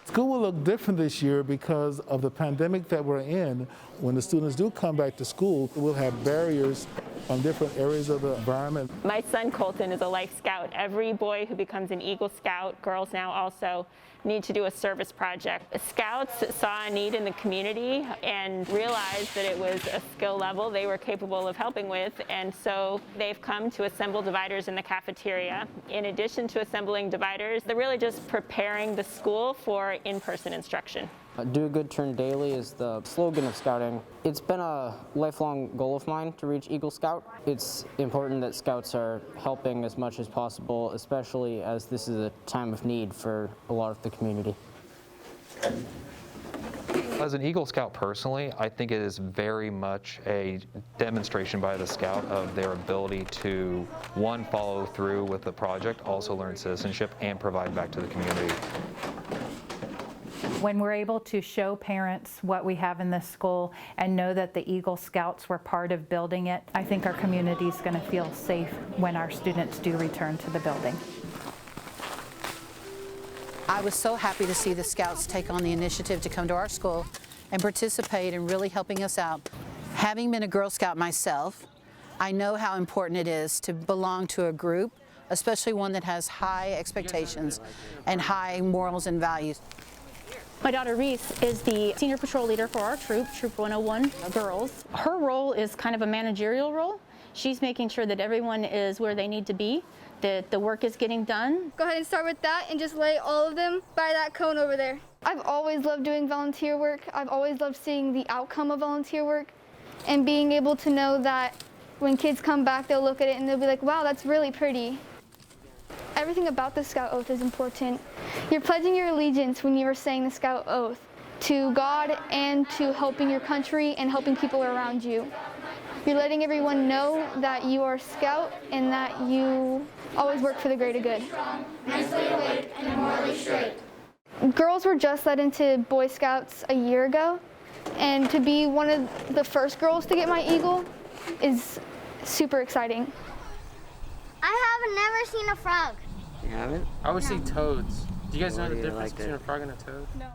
School will look different this year because of the pandemic that we're in. When the students do come back to school, we'll have barriers on different areas of the environment. My son Colton is a Life Scout. Every boy who becomes an Eagle Scout, girls now also, need to do a service project. Scouts saw a need in the community and realized that it was a skill level they were capable of helping with, and so they've come to assemble dividers in the cafeteria. In addition to assembling dividers, they're really just preparing the school for in-person instruction. Do a good turn daily is the slogan of Scouting. It's been a lifelong goal of mine to reach Eagle Scout. It's important that Scouts are helping as much as possible, especially as this is a time of need for a lot of the community. As an Eagle Scout personally, I think it is very much a demonstration by the Scout of their ability to, one, follow through with the project, also learn citizenship, and provide back to the community. When we're able to show parents what we have in this school and know that the Eagle Scouts were part of building it, I think our community is going to feel safe when our students do return to the building. I was so happy to see the Scouts take on the initiative to come to our school and participate in really helping us out. Having been a Girl Scout myself, I know how important it is to belong to a group, especially one that has high expectations and high morals and values. My daughter Reese is the senior patrol leader for our troop, Troop 101 Girls. Her role is kind of a managerial role. She's making sure that everyone is where they need to be, that the work is getting done. Go ahead and start with that and just lay all of them by that cone over there. I've always loved doing volunteer work. I've always loved seeing the outcome of volunteer work and being able to know that when kids come back, they'll look at it and they'll be like, wow, that's really pretty. Everything about the Scout Oath is important. You're pledging your allegiance when you are saying the Scout Oath to God and to helping your country and helping people around you. You're letting everyone know that you are a Scout and that you always work for the greater good. Mentally awake and morally straight. Girls were just let into Boy Scouts a year ago, and to be one of the first girls to get my Eagle is super exciting. I have never seen a frog. You haven't? I always see toads. Do you guys know the difference between a frog and a toad? No.